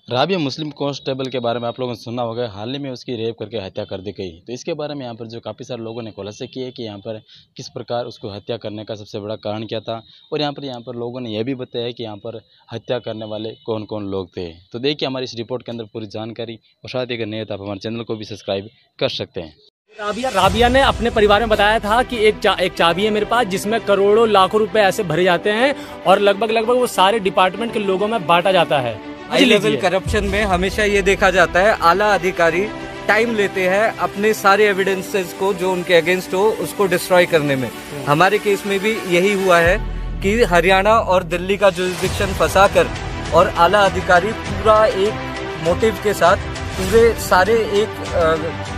राबिया मुस्लिम constable के बारे में आप लोगों ने सुना होगा। हाल ही में उसकी रेप करके हत्या कर दी गई। तो इसके बारे में यहाँ पर जो काफ़ी सारे लोगों ने खुलासे किए कि यहाँ पर किस प्रकार उसको हत्या करने का सबसे बड़ा कारण क्या था, और यहाँ पर लोगों ने यह भी बताया कि यहाँ पर हत्या करने वाले कौन कौन लोग थे। तो देखिए हमारी इस रिपोर्ट के अंदर पूरी जानकारी, और शायद अगर नहीं तो आप हमारे चैनल को भी सब्सक्राइब कर सकते हैं। राबिया ने अपने परिवार में बताया था कि एक चाबी है मेरे पास जिसमें करोड़ों लाखों रुपए ऐसे भरे जाते हैं और लगभग वो सारे डिपार्टमेंट के लोगों में बांटा जाता है। हाई लेवल करप्शन में हमेशा ये देखा जाता है आला अधिकारी टाइम लेते हैं अपने सारे एविडेंसेस को जो उनके अगेंस्ट हो उसको डिस्ट्रॉय करने में। हमारे केस में भी यही हुआ है कि हरियाणा और दिल्ली का जुरिसडिक्शन फंसा कर और आला अधिकारी पूरा एक मोटिव के साथ पूरे सारे एक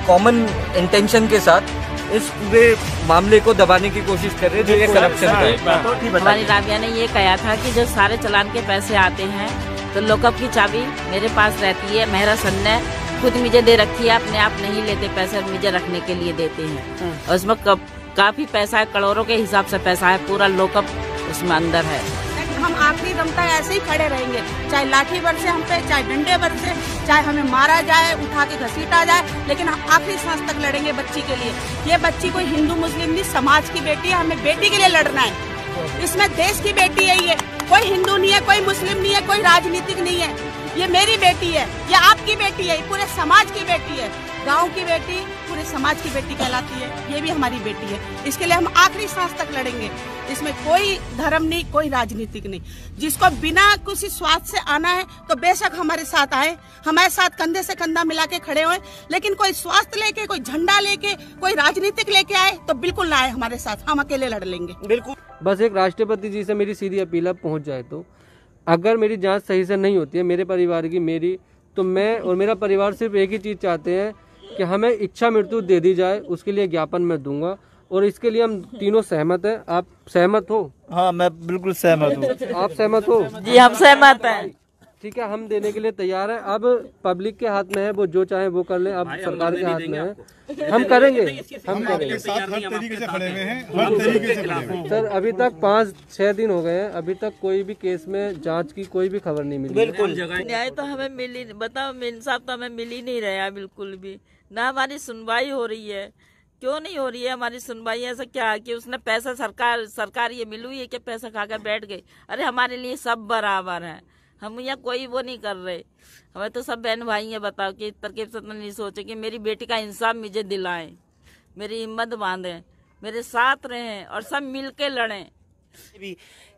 कॉमन इंटेंशन के साथ इस पूरे मामले को दबाने की कोशिश कर रहे हैं जो ये करप्शन है। हमारी राबिया ने ये कहा था कि जो सारे चलान के पैसे आते हैं तो लॉकअप की चाबी मेरे पास रहती है। मेहरा सन ने खुद मुझे दे रखी है, अपने आप नहीं लेते पैसे, मुझे रखने के लिए देते हैं। और उसमें काफी पैसा है, करोड़ों के हिसाब से पैसा है, पूरा लॉकअप उसमें अंदर है। हम आखिरी दम तक ऐसे ही खड़े रहेंगे, चाहे लाठी बरसे हम पे, चाहे डंडे बरसे, चाहे हमें मारा जाए, उठा के घसीटा जाए, लेकिन हम आखिरी सांस तक लड़ेंगे बच्ची के लिए। ये बच्ची कोई हिंदू मुस्लिम नहीं, समाज की बेटी है, हमें बेटी के लिए लड़ना है। इसमें देश की बेटी है, ये कोई हिंदू नहीं है, कोई मुस्लिम नहीं है, कोई राजनीतिक नहीं है। ये मेरी बेटी है, ये आपकी बेटी है, पूरे समाज की बेटी है। गांव की बेटी पूरे समाज की बेटी कहलाती है, ये भी हमारी बेटी है। इसके लिए हम आखिरी सांस तक लड़ेंगे। इसमें कोई धर्म नहीं, कोई राजनीतिक नहीं। जिसको बिना किसी स्वार्थ से आना है तो बेशक हमारे साथ आए, हमारे साथ कंधे से कंधा मिला के खड़े हुए। लेकिन कोई स्वार्थ लेके, कोई झंडा लेके, कोई राजनीतिक लेके आए तो बिल्कुल ना आए हमारे साथ, हम अकेले लड़ लेंगे। बिल्कुल। बस एक राष्ट्रपति जी से मेरी सीधी अपील अब पहुंच जाए तो अगर मेरी जांच सही से नहीं होती है मेरे परिवार की, मेरी तो मैं और मेरा परिवार सिर्फ एक ही चीज़ चाहते हैं कि हमें इच्छा मृत्यु दे दी जाए। उसके लिए ज्ञापन मैं दूंगा और इसके लिए हम तीनों सहमत हैं। आप सहमत हो? हाँ, मैं बिल्कुल सहमत हूँ। आप सहमत हो? जी हम सहमत हैं। ठीक है, हम देने के लिए तैयार हैं। अब पब्लिक के हाथ में है, वो जो चाहे वो कर ले। अब सरकार के हाथ में है, हम करेंगे, हम करेंगे। हर तरीके से खड़े हुए हैं, हर तरीके से खड़े हुए हैं। सर अभी तक 5-6 दिन हो गए हैं, अभी तक कोई भी केस में जांच की कोई भी खबर नहीं मिली। बिल्कुल न्याय तो हमें मिल ही, बताओ इंसाफ तो हमें मिल ही नहीं रहा है बिल्कुल भी। ना हमारी सुनवाई हो रही है। क्यों नहीं हो रही है हमारी सुनवाई? ऐसा क्या कि उसने पैसा सरकार ये मिली हुई है कि पैसा खाकर बैठ गई? अरे हमारे लिए सब बराबर है, हम यहाँ कोई वो नहीं कर रहे। हमें तो सब बहन भाई है। बताओ कि तरकीब से तो नहीं सोचे कि मेरी बेटी का इंसाफ मुझे दिलाएं, मेरी हिम्मत बांधें, मेरे साथ रहें और सब मिल के लड़ें।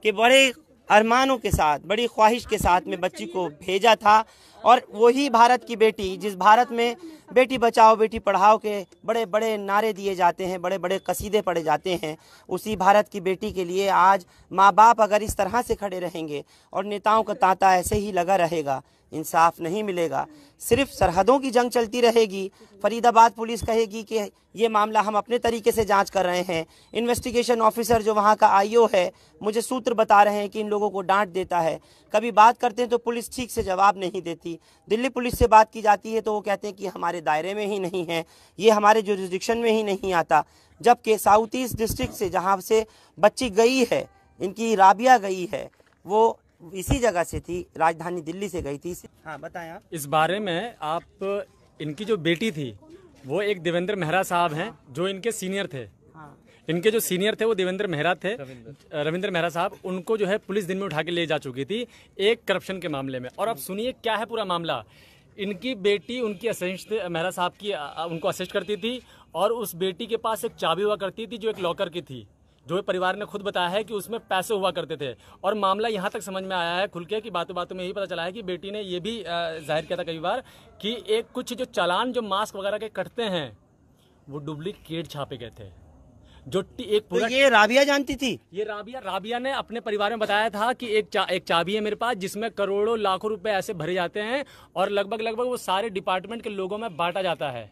कि बड़े अरमानों के साथ, बड़ी ख्वाहिश के साथ में बच्ची को भेजा था। और वही भारत की बेटी, जिस भारत में बेटी बचाओ बेटी पढ़ाओ के बड़े बड़े नारे दिए जाते हैं, बड़े बड़े कसीदे पढ़े जाते हैं, उसी भारत की बेटी के लिए आज माँ बाप अगर इस तरह से खड़े रहेंगे और नेताओं का तांता ऐसे ही लगा रहेगा, इंसाफ नहीं मिलेगा। सिर्फ सरहदों की जंग चलती रहेगी। फरीदाबाद पुलिस कहेगी कि ये मामला हम अपने तरीके से जांच कर रहे हैं। इन्वेस्टिगेशन ऑफिसर जो वहाँ का आईओ है, मुझे सूत्र बता रहे हैं कि इन लोगों को डांट देता है। कभी बात करते हैं तो पुलिस ठीक से जवाब नहीं देती। दिल्ली पुलिस से बात की जाती है तो वो कहते हैं कि हमारे दायरे में ही नहीं है, ये हमारे जुरिसडिक्शन में ही नहीं आता। जबकि साउथ ईस्ट डिस्ट्रिक्ट से जहाँ से बच्ची गई है, इनकी राबिया गई है, वो इसी जगह से थी, राजधानी दिल्ली से गई थी। हाँ बताएं आप इस बारे में। आप इनकी जो बेटी थी वो एक देवेंद्र मेहरा साहब हैं जो इनके सीनियर थे। इनके जो सीनियर थे वो देवेंद्र मेहरा थे, रविंद्र मेहरा साहब। उनको जो है पुलिस दिन में उठा के ले जा चुकी थी एक करप्शन के मामले में। और अब सुनिए क्या है पूरा मामला। इनकी बेटी उनकी असिस्टेंट मेहरा साहब की उनको असिस्ट करती थी और उस बेटी के पास एक चाबी हुआ करती थी जो एक लॉकर की थी, जो परिवार ने खुद बताया है कि उसमें पैसे हुआ करते थे। और मामला यहाँ तक समझ में आया है खुल के कि बातों बातों में यही पता चला है कि बेटी ने ये भी जाहिर किया था कई बार कि एक कुछ जो चालान जो मास्क वगैरह के कटते हैं वो डुप्लीकेट छापे गए थे। जो एक पूरा तो ये राबिया जानती थी। ये राबिया ने अपने परिवार में बताया था कि एक चाबी है मेरे पास जिसमें करोड़ों लाखों रुपए ऐसे भरे जाते हैं और लगभग वो सारे डिपार्टमेंट के लोगों में बांटा जाता है।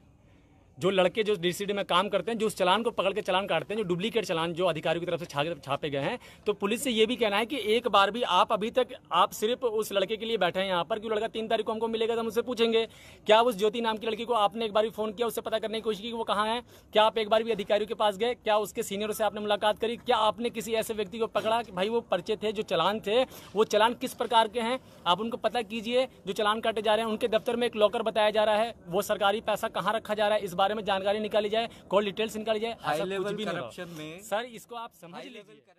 जो लड़के जो डीसीडी में काम करते हैं, जो उस चालान को पकड़ के चालान काटते हैं, जो डुप्लीकेट चालान जो अधिकारियों की तरफ से छापे गए हैं, तो पुलिस से ये भी कहना है कि एक बार भी आप अभी तक आप सिर्फ उस लड़के के लिए बैठे हैं यहाँ पर कि लड़का 3 तारीख को हमको मिलेगा, तो हम उससे पूछेंगे क्या उस ज्योति नाम की लड़की को आपने एक बार भी फोन किया, उससे पता करने की कोशिश की कि वो कहाँ है? क्या आप एक बार भी अधिकारियों के पास गए? क्या उसके सीनियरों से आपने मुलाकात करी? क्या आपने किसी ऐसे व्यक्ति को पकड़ा कि भाई वो पर्चे थे, जो चालान थे, वो चालान किस प्रकार के हैं, आप उनको पता कीजिए। जो चालान काटे जा रहे हैं, उनके दफ्तर में एक लॉकर बताया जा रहा है, वो सरकारी पैसा कहाँ रखा जा रहा है, इस बारे में जानकारी निकाली जाए, कॉल डिटेल्स निकाली जाए। हाई ऐसा लेवल कुछ भी नहीं हो। करप्शन में सर इसको आप समझ लीजिए।